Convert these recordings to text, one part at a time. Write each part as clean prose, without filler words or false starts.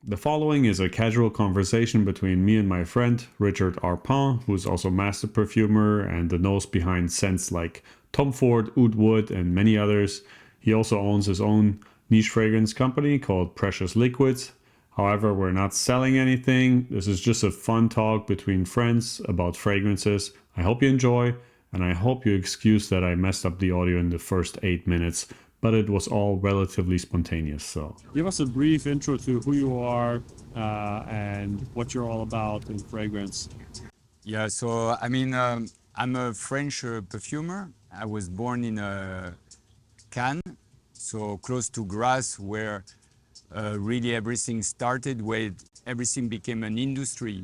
The following is a casual conversation between me and my friend Richard Herpin, who's also Master Perfumer and the nose behind scents like Tom Ford, Oud Wood, and many others. He also owns his own niche fragrance company called Precious Liquids. However, we're not selling anything. This is just a fun talk between friends about fragrances. I hope you enjoy, and I hope you excuse that I messed up the audio in the first 8 minutes, but it was all relatively spontaneous. So, give us a brief intro to who you are and what you're all about in fragrance. Yeah, so I'm a French perfumer. I was born in Cannes, so close to Grasse, where really everything started, where everything became an industry.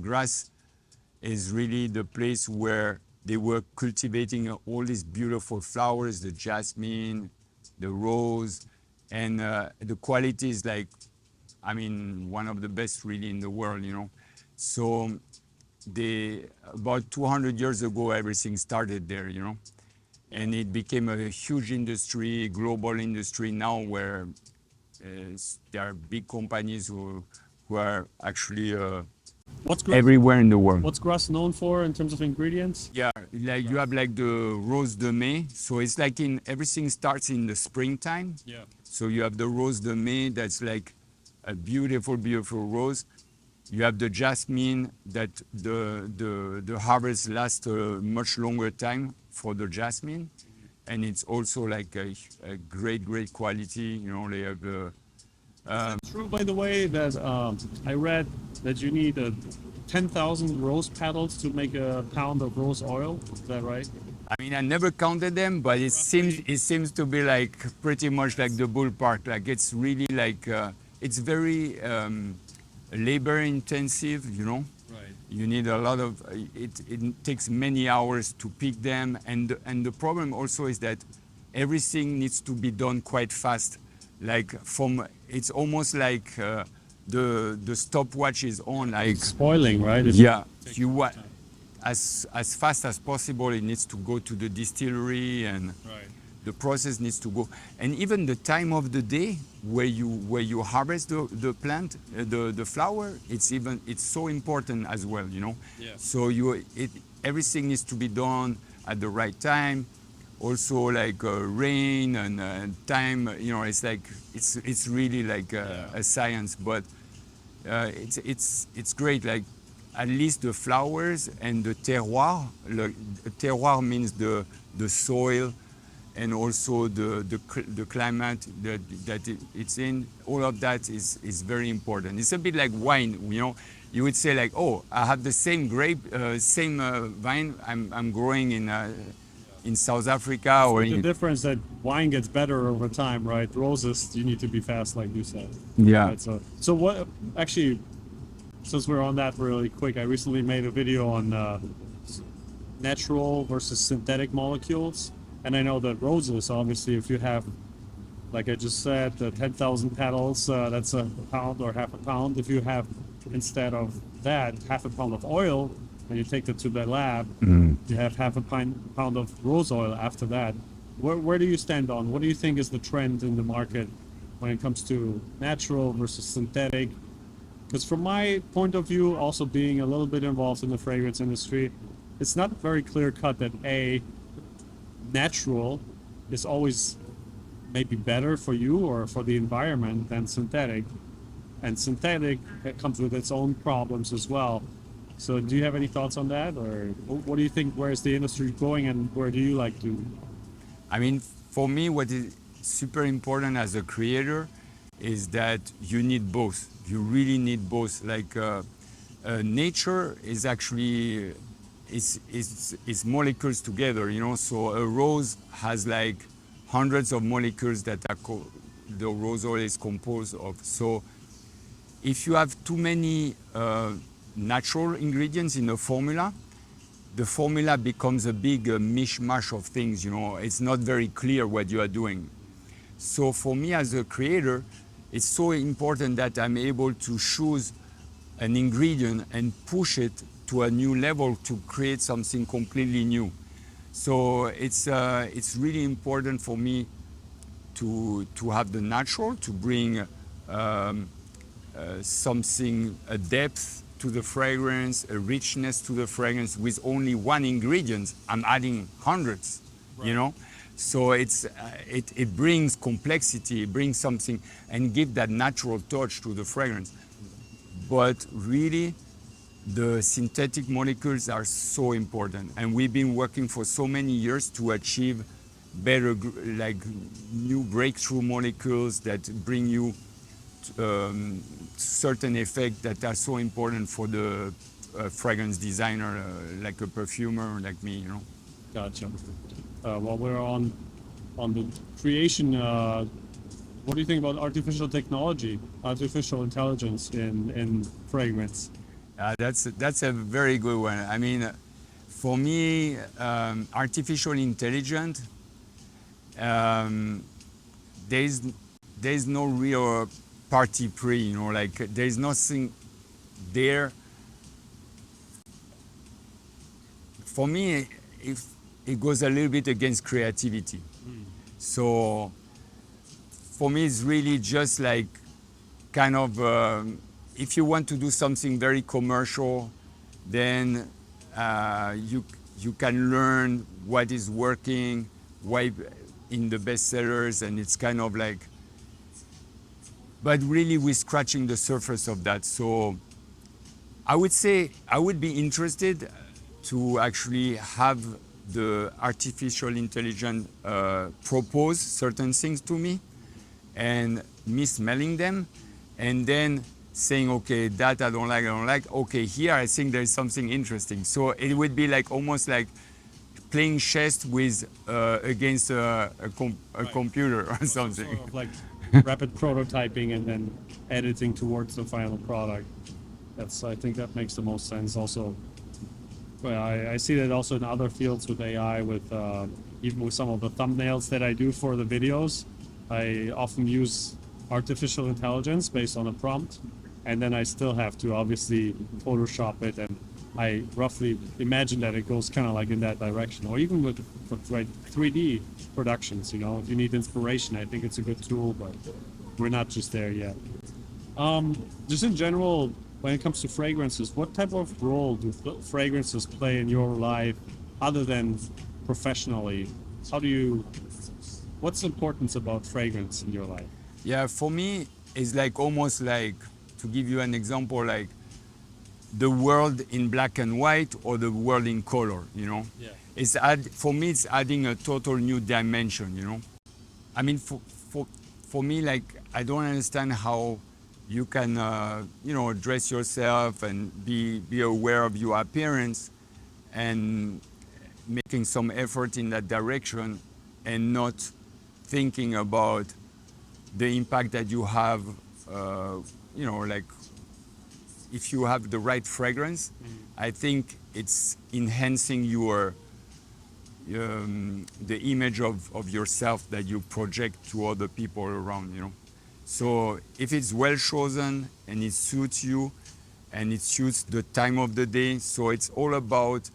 Grasse is really the place where they were cultivating all these beautiful flowers, the jasmine, the rose, and the quality is one of the best really in the world. So about 200 years ago, everything started there. And it became a huge industry, global industry now where there are big companies who are actually everywhere in the world. What's Grasse known for in terms of ingredients? Yeah, like you have like the rose de mai. So it's like everything starts in the springtime. Yeah. So you have the rose de mai that's like a beautiful, beautiful rose. You have the jasmine that the harvest lasts a much longer time for the jasmine. And it's also like a great, great quality. They have Is it true, by the way, that I read that you need 10,000 rose petals to make a pound of rose oil? Is that right? I never counted them, but it seems to be like pretty much like the ballpark. Like it's really like it's very labor intensive. Right. You need a lot of it. It takes many hours to pick them, and the problem also is that everything needs to be done quite fast. It's almost like the stopwatch is on. Like Spoiling, right? yeah, you want as fast as possible. It needs to go to the distillery, and Right. the process needs to go. And even the time of the day where you harvest the plant, the flower, it's so important as well. Yeah. So everything needs to be done at the right time. Also like rain and time. It's like it's really like a science, but it's great. Like at least the flowers and the terroir. The terroir means the soil, and also the climate that it's in. All of that is very important. It's a bit like wine. You would say like, oh, I have the same grape, same vine I'm growing in South Africa or The in difference that wine gets better over time, right? Roses, you need to be fast, like you said. yeah. Right, so what? Actually, since we're on that really quick, I recently made a video on natural versus synthetic molecules, and I know that roses, obviously, if you have, like I just said, the 10,000 petals, that's a pound or half a pound. If you have instead of that half a pound of oil, and you take it to the lab, you have half a pound of rose oil after that. Where do you stand on? What do you think is the trend in the market when it comes to natural versus synthetic? Because from my point of view, also being a little bit involved in the fragrance industry, it's not very clear cut that natural is always maybe better for you or for the environment than synthetic. And synthetic comes with its own problems as well. So do you have any thoughts on that, or what do you think? Where is the industry going, and where do you like to? For me, what is super important as a creator is that you need both. You really need both. Like nature is actually is molecules together. So a rose has like hundreds of molecules that the rose oil is composed of. So if you have too many natural ingredients in a formula, the formula becomes a big mishmash of things. It's not very clear what you are doing. So for me as a creator, it's so important that I'm able to choose an ingredient and push it to a new level to create something completely new. So it's really important for me to have the natural, to bring something, a depth to the fragrance, a richness to the fragrance with only one ingredient. I'm adding hundreds, you know? So it brings complexity, it brings something, and give that natural touch to the fragrance. But really, the synthetic molecules are so important, and we've been working for so many years to achieve better, like new breakthrough molecules that bring you certain effects that are so important for the fragrance designer, like a perfumer, like me, you know. Gotcha. While we're on the creation, what do you think about artificial technology, artificial intelligence in fragrance? That's a very good one. I mean, for me, artificial intelligence, there's no real party pre, you know, like there's nothing there. For me, if it goes a little bit against creativity. So for me, it's really just like kind of, if you want to do something very commercial, then you can learn what is working, why in the bestsellers, and it's kind of like, but really we're scratching the surface of that. So I would say I would be interested to actually have the artificial intelligence propose certain things to me, and me smelling them, and then saying, okay, that I don't like, okay, here I think there's something interesting. So it would be like almost like playing chess with against a computer or something. Sort of like rapid prototyping and then editing towards the final product. I think that makes the most sense. Also, well, I see that also in other fields with AI, with even with some of the thumbnails that I do for the videos, I often use artificial intelligence based on a prompt, and then I still have to obviously Photoshop it, and I roughly imagine that it goes kind of like in that direction. Or even with 3D productions, you know, if you need inspiration, I think it's a good tool, but we're not just there yet. Just in general, when it comes to fragrances, what type of role do fragrances play in your life other than professionally? What's the importance about fragrance in your life? Yeah, for me, it's like almost like, to give you an example, like the world in black and white or the world in color, you know? Yeah. For me, it's adding a total new dimension, you know? I mean, for me, like, I don't understand how you can, you know, dress yourself and be aware of your appearance and making some effort in that direction and not thinking about the impact that you have, you know, like if you have the right fragrance, I think it's enhancing your the image of yourself that you project to other people around, you know. So if it's well chosen and it suits you and it suits the time of the day, so it's all about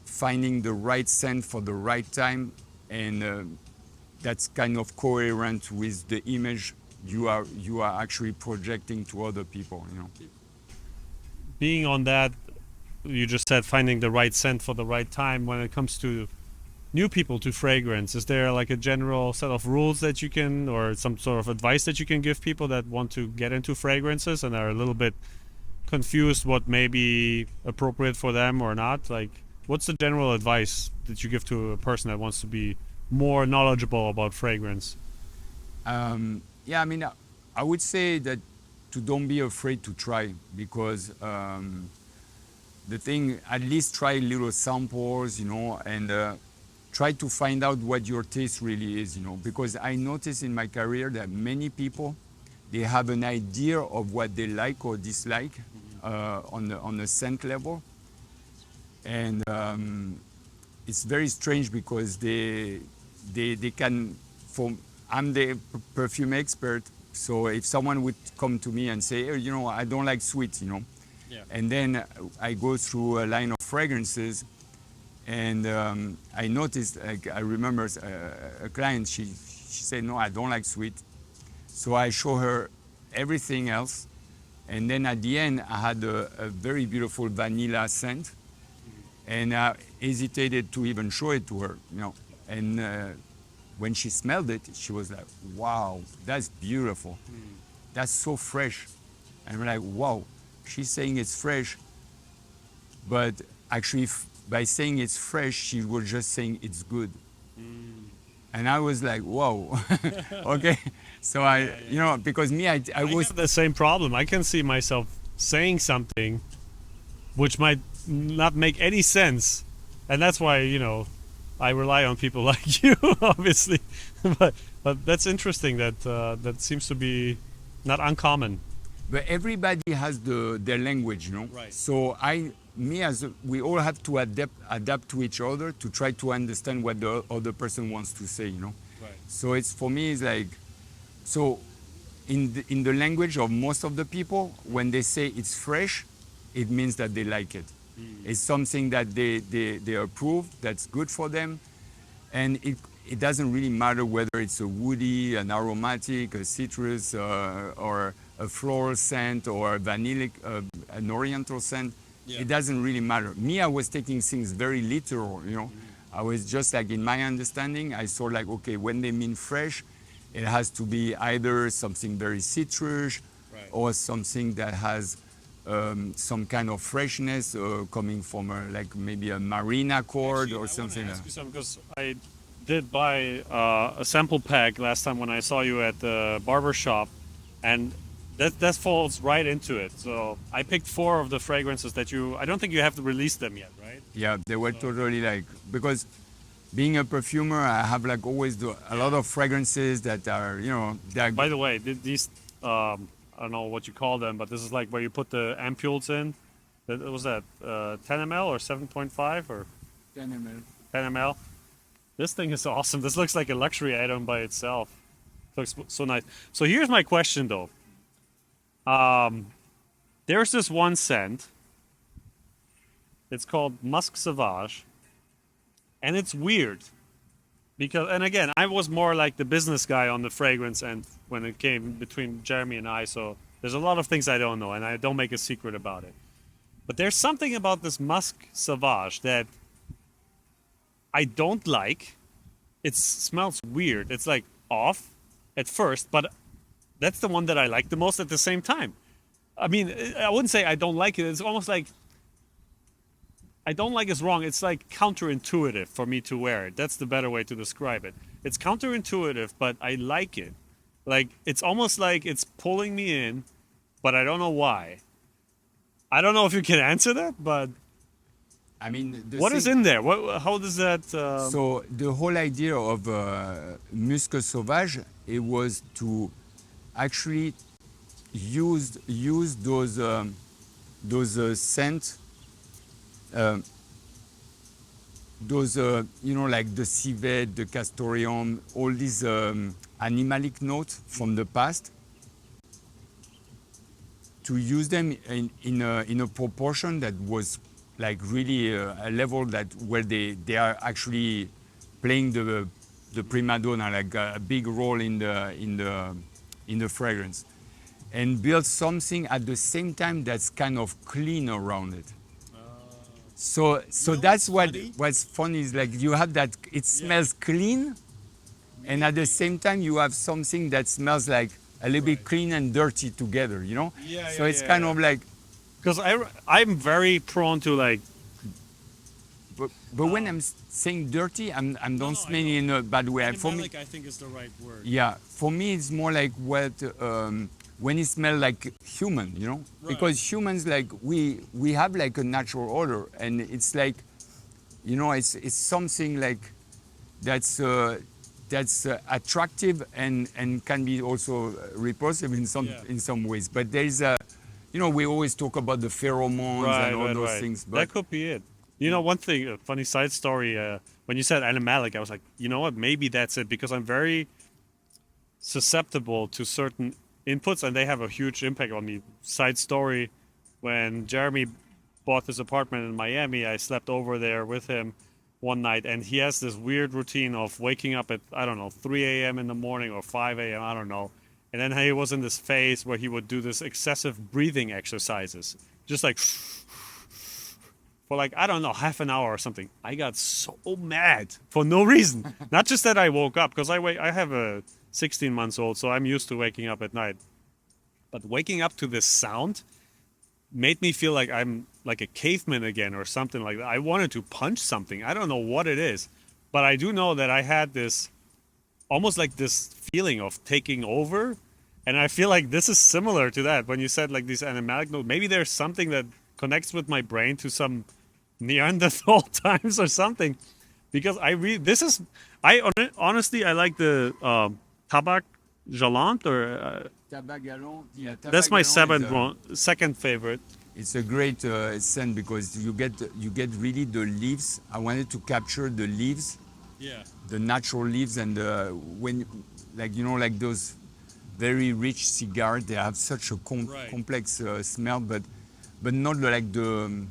finding the right scent for the right time, and that's kind of coherent with the image you are actually projecting to other people, you know. Being on that, you just said finding the right scent for the right time. When it comes to new people to fragrance, is there like a general set of rules that you can, or some sort of advice that you can give people that want to get into fragrances and are a little bit confused what may be appropriate for them or not? Like, what's the general advice that you give to a person that wants to be more knowledgeable about fragrance? Yeah, I mean, I would say that don't be afraid to try, because the thing, at least try little samples, you know, and try to find out what your taste really is, you know, because I noticed in my career that many people, they have an idea of what they like or dislike on the scent level, and it's very strange because they can, I'm the perfume expert, so if someone would come to me and say, hey, you know, I don't like sweet, you know, yeah. And then I go through a line of fragrances, and I noticed, like, I remember a client, she said, no, I don't like sweet. So I show her everything else. And then at the end, I had a very beautiful vanilla scent. And I hesitated to even show it to her, you know. And when she smelled it, she was like, wow, that's beautiful. That's so fresh. And I'm like, wow, she's saying it's fresh. But actually, by saying it's fresh, she was just saying it's good. And I was like, whoa, okay. So you know, because me, I was have the same problem. I can see myself saying something which might not make any sense. And that's why, you know, I rely on people like you, obviously. but that's interesting that that seems to be not uncommon. But everybody has their language, you know. Right. So we all have to adapt to each other to try to understand what the other person wants to say, you know. Right. So it's for me, it's like, so in the language of most of the people, when they say it's fresh, it means that they like it. It's something that they approve, that's good for them, and it doesn't really matter whether it's a woody, an aromatic, a citrus, or a floral scent, or a vanillic, an oriental scent. Yeah. It doesn't really matter. Me, I was taking things very literal, you know. I was just like, in my understanding, I saw like, okay, when they mean fresh, it has to be either something very citrus, Right. or something that has some kind of freshness coming from like maybe a marina cord or something. I want to ask you something because I did buy a sample pack last time when I saw you at the barber shop, and that falls right into it. So I picked 4 of the fragrances that I don't think you have to release them yet, right? Yeah, they were totally like, because being a perfumer, I have like always a lot of fragrances that are, you know, that. By the way, these I don't know what you call them, but this is like where you put the ampules in. What was that 10 ml or 7.5 or 10 ml. 10 ml? This thing is awesome. This looks like a luxury item by itself. Looks so nice. So here's my question though. There's this one scent. It's called Musk Sauvage, and it's weird because, and again, I was more like the business guy on the fragrance end when it came between Jeremy and I. So there's a lot of things I don't know, and I don't make a secret about it. But there's something about this Musk Sauvage that I don't like. It smells weird. It's like off at first, but that's the one that I like the most at the same time. I mean, I wouldn't say I don't like it. It's almost like I don't like it's wrong. It's like counterintuitive for me to wear it. That's the better way to describe it. It's counterintuitive, but I like it. Like, it's almost like it's pulling me in, but I don't know why. I don't know if you can answer that, but I mean, what is in there? How does that... So the whole idea of Musc Sauvage, it was to actually use those scents, you know, like the civet, the castoreum, all these animalic notes from the past, to use them in a proportion that was like really a level that where they are actually playing the prima donna, like a big role in the fragrance, and build something at the same time that's kind of clean around it. So that's what's funny is like you have that it smells clean, and at the same time you have something that smells like a little bit clean and dirty together, you know? So it's kind of like... Because I'm very prone to like... But when I'm saying dirty, I don't mean in a bad way. For me, I think is the right word. Yeah, for me it's more like what when it smells like human, you know? Right. Because humans, like we have like a natural odor, and it's like, you know, it's something like that's attractive and can be also repulsive in some ways. But there is you know, we always talk about the pheromones and all those things. But that could be it. You know, one thing, a funny side story, when you said animalic, I was like, you know what, maybe that's it, because I'm very susceptible to certain inputs, and they have a huge impact on me. Side story, when Jeremy bought this apartment in Miami, I slept over there with him one night, and he has this weird routine of waking up at, I don't know, 3 a.m. in the morning or 5 a.m., I don't know, And then he was in this phase where he would do this excessive breathing exercises, just like for like, I don't know, half an hour or something. I got so mad for no reason. Not just that I woke up, because I have a 16 months old, so I'm used to waking up at night. But waking up to this sound made me feel like I'm like a caveman again or something like that. I wanted to punch something. I don't know what it is, but I do know that I had this almost like this feeling of taking over. And I feel like this is similar to that when you said like these animalic notes. Maybe there's something that connects with my brain to some Neanderthal times or something, because honestly I like the Tabac Galant or Tabac Galant, yeah, Tabac that's my Galant second favorite. It's a great scent because you get really the leaves. I wanted to capture the leaves, Yeah. the natural leaves, and when like like those very rich cigars, they have such a Right. complex smell, but not like the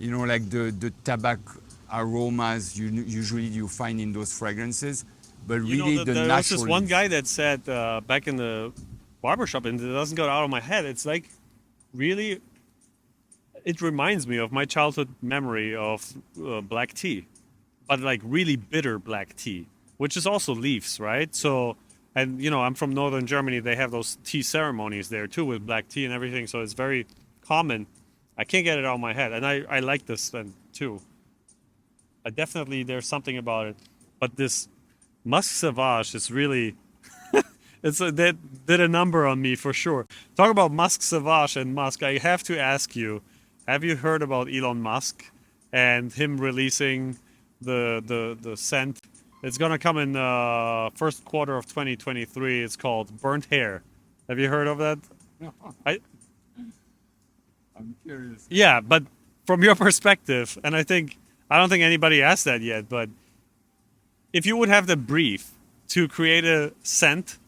like the tobacco aromas usually you find in those fragrances, but really the there was natural this one leaves. guy that said back in the barbershop, and it doesn't go out of my head. It's like really, it reminds me of my childhood memory of black tea, but like really bitter black tea, which is also leaves, right? So, and I'm from northern Germany. They have those tea ceremonies there too with black tea and everything. So it's very common. I can't get it out of my head, and I like this one too. Definitely, there's something about it, but this Musk Sauvage is really that did a number on me for sure. Talk about Musk Sauvage and Musk. I have to ask you, have you heard about Elon Musk and him releasing the scent? It's gonna come in first quarter of 2023. It's called Burnt Hair. Have you heard of that? I'm curious. Yeah, but from your perspective, and I don't think anybody asked that yet, but if you would have the brief to create a scent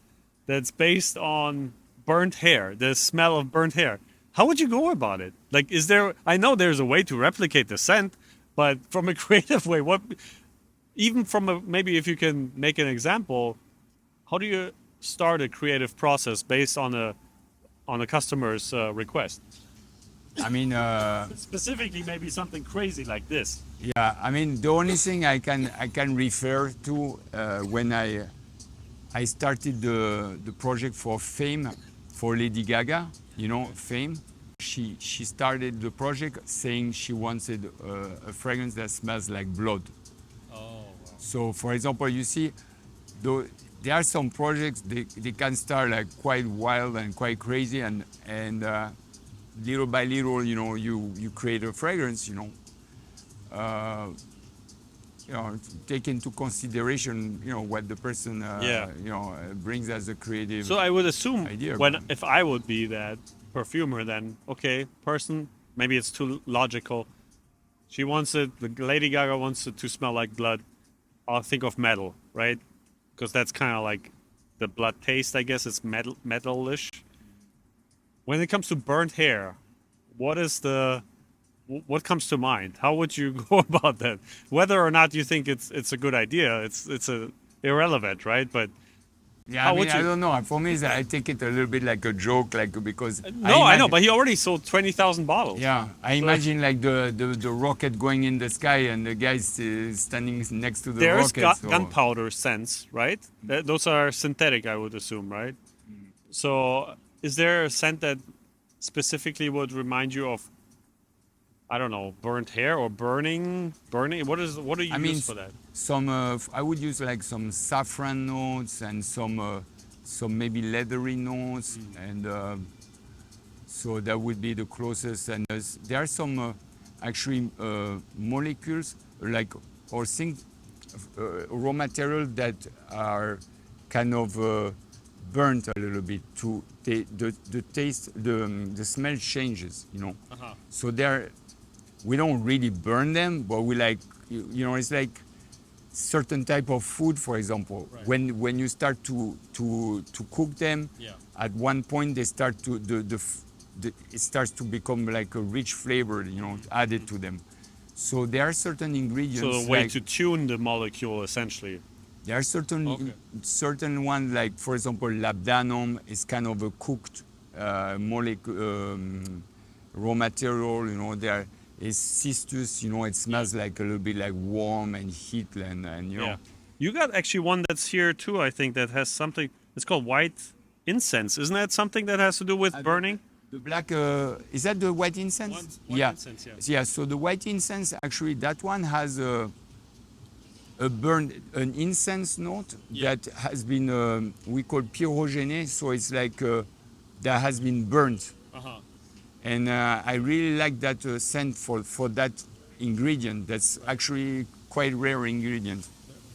that's based on burnt hair, the smell of burnt hair, how would you go about it? Like, I know there's a way to replicate the scent, but from a creative way, maybe if you can make an example, how do you start a creative process based on a customer's request? I mean, Specifically, maybe something crazy like this. yeah. I mean, the only thing I can refer to when I started the project for Fame for Lady Gaga, Fame. She started the project saying she wanted a fragrance that smells like blood. Oh, wow. So, for example, you see, there are some projects they can start like quite wild and quite crazy, and little by little, you create a fragrance, take into consideration, what the person, brings as a creative. So I would assume idea, if I would be that perfumer, then okay, person, maybe it's too logical. She wants it. The Lady Gaga wants it to smell like blood. I'll think of metal, right? Because that's kind of like the blood taste. I guess it's metalish. When it comes to burnt hair, what comes to mind? How would you go about that? Whether or not you think it's a good idea, it's irrelevant, right? But yeah, I don't know. For me, I take it a little bit like a joke, because I know, but he already sold 20,000 bottles. Yeah, I imagine like the rocket going in the sky and the guy standing next to the There's rocket. gunpowder scents, right? Those are synthetic, I would assume, right? So is there a scent that specifically would remind you of, I don't know, burnt hair or burning? What do you use for that? Some I would use like some saffron notes and some maybe leathery notes, and so that would be the closest. And there are some actually molecules or things, raw material that are kind of burnt a little bit to the taste, the smell changes, Uh-huh. So we don't really burn them, but we it's like certain type of food, for example. Right. When you start to cook them, at one point they start to it starts to become like a rich flavor, added to them. So there are certain ingredients. So a way to tune the molecule, essentially. There are certain ones, like for example, labdanum is kind of a cooked raw material. You know, there is cistus. You know, it smells like a little bit like warm and heat, and you know. Yeah. You got actually one that's here too, I think, that has something. It's called white incense. Isn't that something that has to do with burning? The black, is that the white incense? White incense, yeah. Yeah, so the white incense, actually, that one has an incense note that has been, we call pyrogene, so it's like that has been burnt. Uh-huh. And I really like that scent for that ingredient. That's actually quite rare ingredient.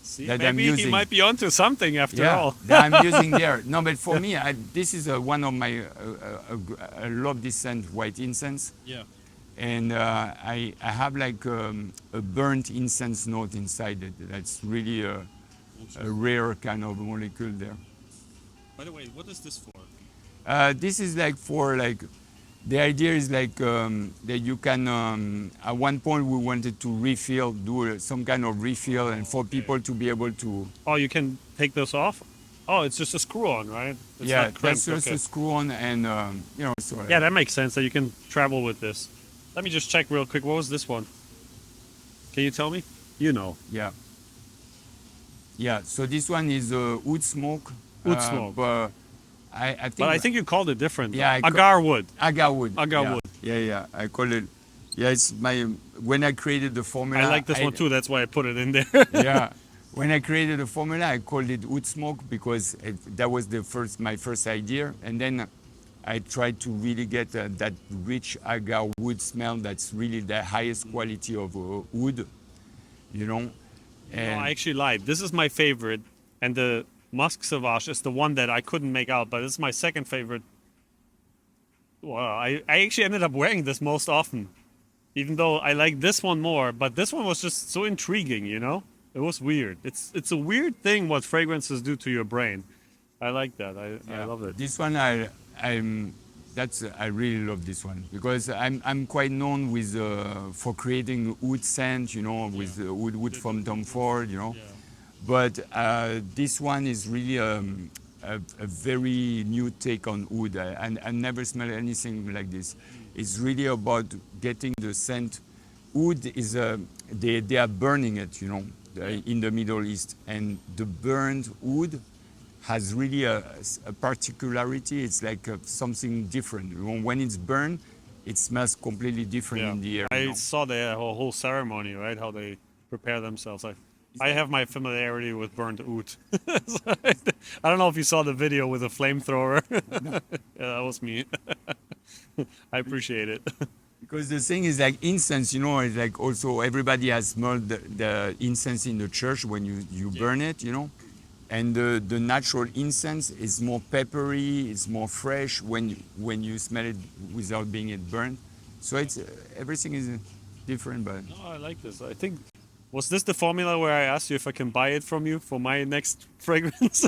See, that maybe I'm using. he might be onto something after all. that I'm using there. No, but for me, this is one of my, I love this scent, white incense. Yeah. And I have like a burnt incense note inside it. That's really a rare kind of molecule there. By the way, what is this for? This is like for like, the idea is like that you can, at one point we wanted to refill, do some kind of refill and for people to be able to... Oh, you can take this off? Oh, it's just a screw on, right? It's yeah, not crimped, that's just a screw on and, you know, so... Yeah, that makes sense that you can travel with this. Let me just check real quick. What was this one? Can you tell me? You know. Yeah. Yeah, so this one is wood smoke. Wood smoke. But I think... But I think you called it different. Yeah, agar wood. Agar wood. Agar yeah. wood. Yeah, I call it... Yeah, it's my... When I created the formula... I like this one too, that's why I put it in there. Yeah. When I created the formula, I called it wood smoke because that was my first idea. And then I tried to really get that rich agar wood smell that's really the highest quality of wood, you know. And No, I actually lied. This is my favorite. And the Musk Sauvage is the one that I couldn't make out, but it's my second favorite. Well, I actually ended up wearing this most often. Even though I like this one more, but this one was just so intriguing, you know? It was weird. It's a weird thing what fragrances do to your brain. I like that. I love it. This one I really love this one because I'm quite known with for creating wood scent, you know, with wood from Tom Ford, you know. Yeah. But this one is really a very new take on wood. I never smelled anything like this. It's really about getting the scent. Wood is they are burning it, you know, in the Middle East, and the burned wood has really a particularity. It's like something different. When it's burned, it smells completely different in the air. I saw the whole ceremony, right? How they prepare themselves. I have my familiarity with burnt oud. I don't know if you saw the video with the flamethrower. Yeah, that was me. I appreciate it. Because the thing is like incense, you know, it's like also everybody has smelled the incense in the church when you burn it, you know. And the natural incense is more peppery, it's more fresh when you smell it without being burned. So it's everything is different, but... No, I like this. I think, was this the formula where I asked you if I can buy it from you for my next fragrance?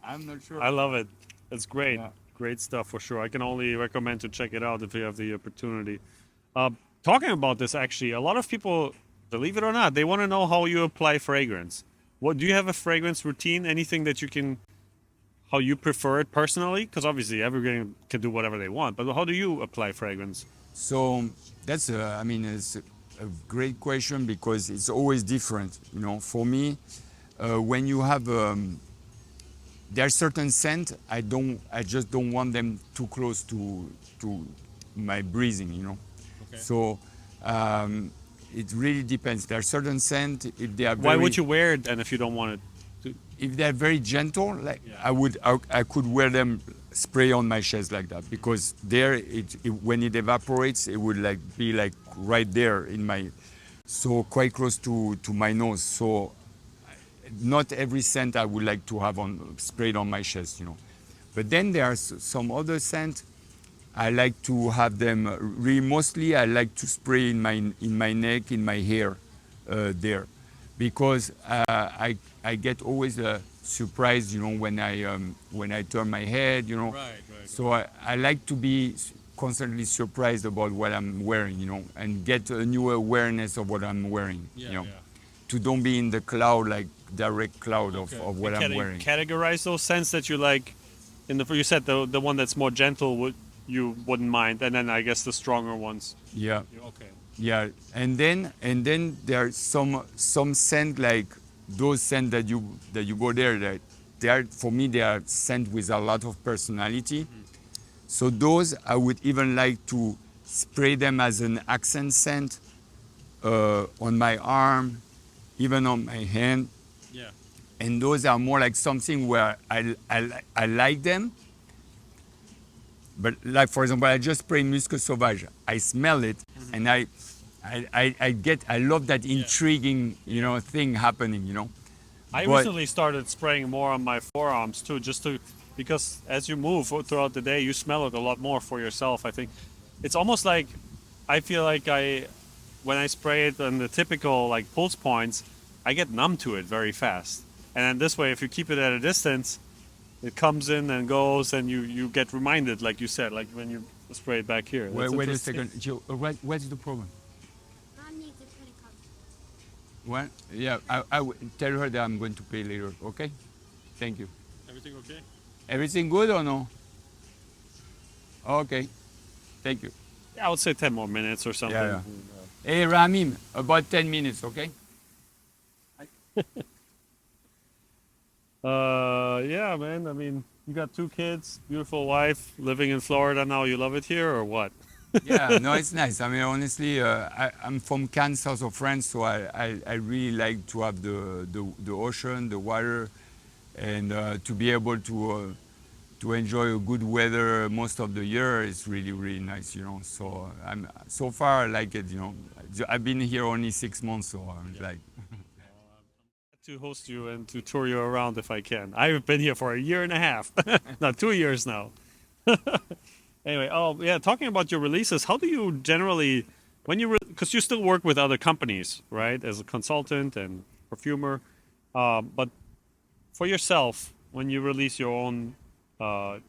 I'm not sure. I love it. It's great. Yeah. Great stuff for sure. I can only recommend to check it out if you have the opportunity. Talking about this, actually, a lot of people, believe it or not, they want to know how you apply fragrance. What do you have a fragrance routine? Anything that you can, how you prefer it personally? Because obviously everyone can do whatever they want. But how do you apply fragrance? So that's it's a great question because it's always different. You know, for me, when you have there are certain scents I just don't want them too close to my breathing. You know, Okay. so. It really depends. There are certain scents if they are very... Why would you wear it then if you don't want it to? If they're very gentle, like I could wear them spray on my chest like that because there when it evaporates it would like be like right there in my, so quite close to my nose. So not every scent I would like to have sprayed on my chest, you know. But then there are some other scents I like to have them really, mostly I like to spray in my neck, in my hair, there, because I get always surprised, you know, when I turn my head, you know. Right. So I like to be constantly surprised about what I'm wearing, you know, and get a new awareness of what I'm wearing, you know. To don't be in the cloud like direct cloud of what I'm wearing. Categorize those scents that you like. You said the one that's more gentle you wouldn't mind, and then I guess the stronger ones. Yeah. Okay. Yeah, and then there are some scent like those scent that you go there that they are, for me, they are scent with a lot of personality. Mm-hmm. So those I would even like to spray them as an accent scent on my arm, even on my hand. Yeah. And those are more like something where I like them. But like, for example, I just spray Musc Sauvage. I smell it, mm-hmm. and I love that intriguing, thing happening. I recently started spraying more on my forearms too, because as you move throughout the day, you smell it a lot more for yourself. I think it's almost like, I feel like when I spray it on the typical like pulse points, I get numb to it very fast. And then this way, if you keep it at a distance, it comes in and goes, and you get reminded, like you said, like when you spray it back here. Wait a second, Joe. What's the problem? Well, yeah, I will tell her that I'm going to pay later. Okay? Thank you. Everything okay? Everything good or no? Okay. Thank you. Yeah, I would say 10 more minutes or something. Yeah. Hey, Ramim, about 10 minutes, okay? Yeah, man. I mean, you got 2 kids, beautiful wife, living in Florida now. You love it here or what? Yeah, no, it's nice. I mean, honestly, I'm from Cannes, south of France, so I really like to have the ocean, the water, and to be able to enjoy a good weather most of the year is really, really nice, So so far I like it, I've been here only 6 months, so I'm like. To host you and to tour you around if I can. I've been here for a year and a half, not 2 years now. Anyway, talking about your releases, how do you generally, because you still work with other companies, right, as a consultant and perfumer, but for yourself, when you release your own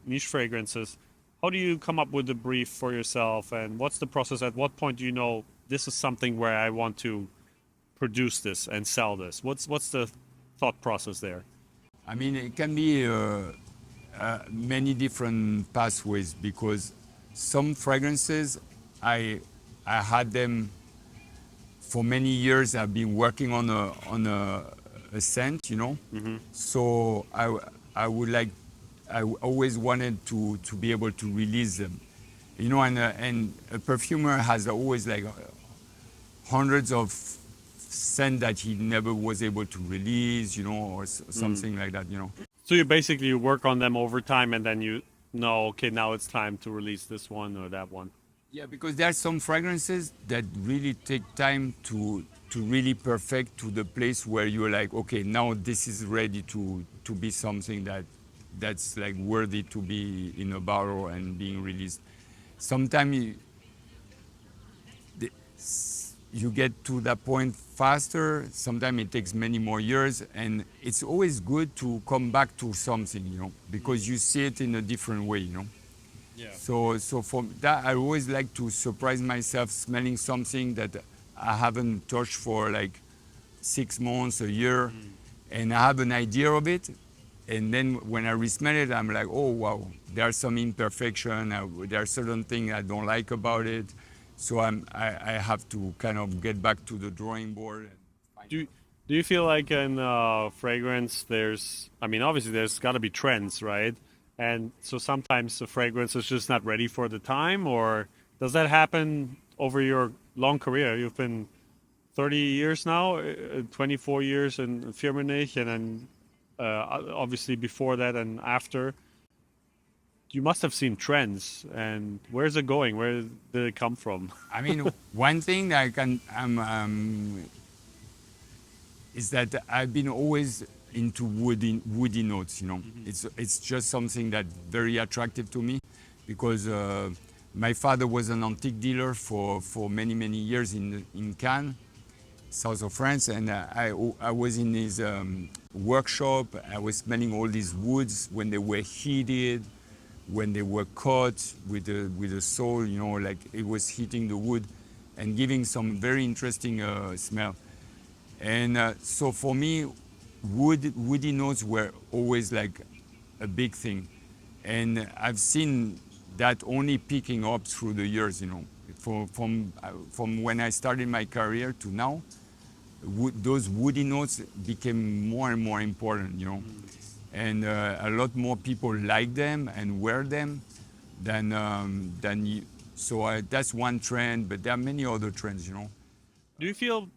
niche fragrances, how do you come up with the brief for yourself, and what's the process? At what point do you know this is something where I want to produce this and sell this? What's the thought process there? I mean, it can be many different pathways, because some fragrances I had them for many years. I've been working on a scent, Mm-hmm. So I always wanted to be able to release them, and a perfumer has always like hundreds of scent that he never was able to release, or something like that, So you basically work on them over time, and then you know, okay, now it's time to release this one or that one. Yeah, because there are some fragrances that really take time to really perfect to the place where you're like, okay, now this is ready to be something that's like worthy to be in a bottle and being released. Sometimes you get to that point faster. Sometimes it takes many more years, and it's always good to come back to something, because you see it in a different way, Yeah. So for that, I always like to surprise myself smelling something that I haven't touched for like 6 months, a year, and I have an idea of it. And then when I re-smell it, I'm like, oh, wow, there's some imperfection. There are certain things I don't like about it. So I have to kind of get back to the drawing board. Do you feel like in fragrance obviously there's got to be trends, right? And so sometimes the fragrance is just not ready for the time, or does that happen over your long career? You've been 30 years now, 24 years in Perfumery, and then obviously before that and after. You must have seen trends, and where's it going? Where did it come from? I mean, one thing that is that I've been always into woody notes. Mm-hmm. It's just something that's very attractive to me, because my father was an antique dealer for many years in Cannes, south of France, and I was in his workshop. I was smelling all these woods when they were heated, when they were caught with the soul, like it was hitting the wood and giving some very interesting smell. And so for me, woody notes were always like a big thing, and I've seen that only picking up through the years. From when I started my career to now, those woody notes became more and more important. And a lot more people like them and wear them than you. So that's one trend, but there are many other trends. Do you feel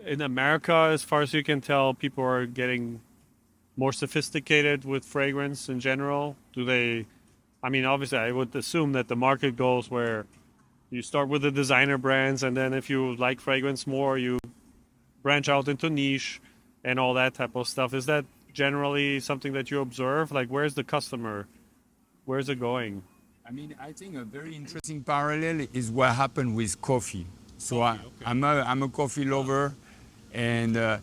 in America, as far as you can tell, people are getting more sophisticated with fragrance in general? I mean, obviously, I would assume that the market goes where you start with the designer brands, and then if you like fragrance more, you branch out into niche and all that type of stuff. Is that generally something that you observe? Like, where's the customer? Where's it going? I mean, I think a very interesting parallel is what happened with coffee. So I'm a coffee lover, and I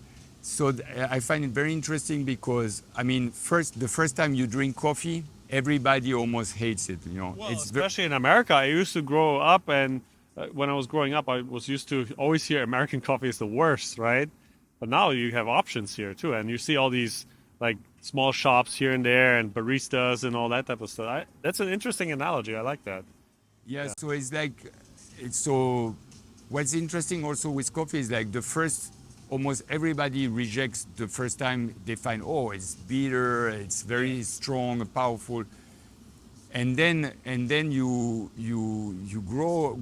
find it very interesting because, I mean, the first time you drink coffee, everybody almost hates it. Well, especially in America. I used to grow up, and when I was growing up, I was used to always hear American coffee is the worst, right? But now you have options here too, and you see all these like small shops here and there, and baristas and all that type of stuff. That's an interesting analogy. I like that. Yeah. So so. What's interesting also with coffee is like almost everybody rejects the first time they find, oh, it's bitter, it's very strong, powerful, and then you grow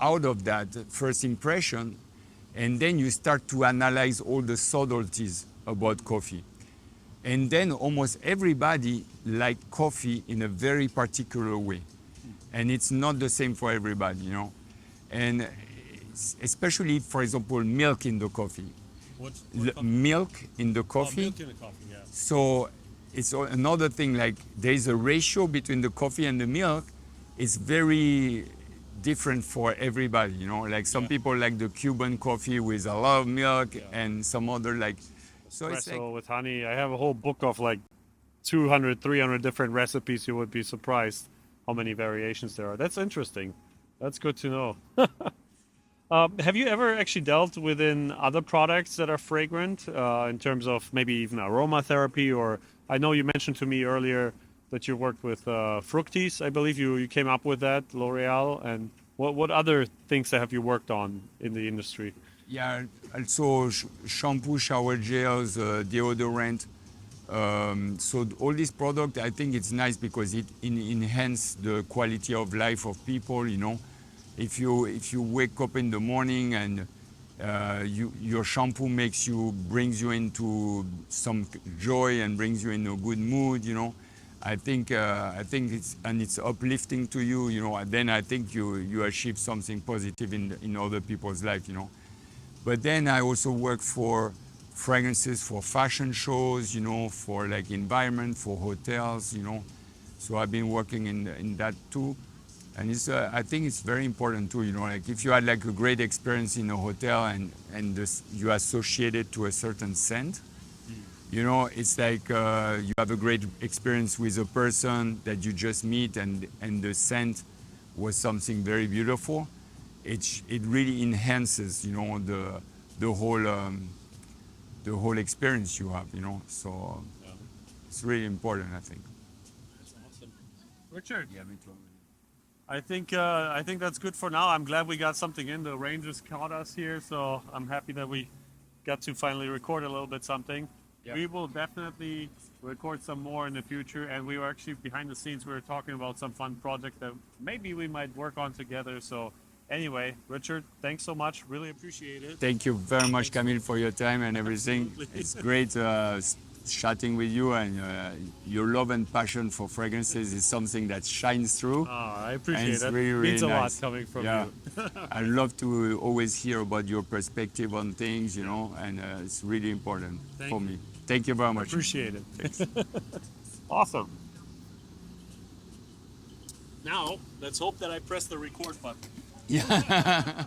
out of that first impression, and then you start to analyze all the subtleties about coffee, and then almost everybody like coffee in a very particular way, and it's not the same for everybody, and especially, for example, milk in the coffee. Milk in the coffee. Milk in the coffee, yeah. So it's another thing, like there's a ratio between the coffee and the milk. It's very different for everybody, like some people like the Cuban coffee with a lot of milk, and some other like... So espresso it's like, with honey. I have a whole book of like 200, 300 different recipes. You would be surprised how many variations there are. That's interesting. That's good to know. Have you ever actually dealt within other products that are fragrant in terms of maybe even aromatherapy? Or I know you mentioned to me earlier that you worked with Fructis. I believe you came up with that, L'Oreal. And what other things have you worked on in the industry? Yeah, also shampoo, shower gels, deodorant. So all these products, I think it's nice because it enhances the quality of life of people, If you wake up in the morning and your shampoo brings you into some joy and brings you in a good mood, I think it's uplifting to you, and then I think you achieve something positive in other people's life, But then I also work for fragrances for fashion shows, for like environment, for hotels, So I've been working in that too. And I think it's very important too, like if you had like a great experience in a hotel and you associate it to a certain scent, it's like you have a great experience with a person that you just meet and the scent was something very beautiful. It really enhances, the whole experience you have, So it's really important, I think. That's awesome. Richard. Yeah, me too. I think that's good for now. I'm glad we got something in. The rain just caught us here, so I'm happy that we got to finally record a little bit something. Yeah. We will definitely record some more in the future, and we were actually behind the scenes. We were talking about some fun project that maybe we might work on together. So anyway, Richard, thanks so much. Really appreciate it. Thank you very much, Camille, for your time and everything. Absolutely. It's great chatting with you, and your love and passion for fragrances is something that shines through. I appreciate it. Really, really means a nice. lot coming from you. I love to always hear about your perspective on things, and it's really important for me. Thank you very much. Appreciate it. Awesome. Now, let's hope that I press the record button. Yeah.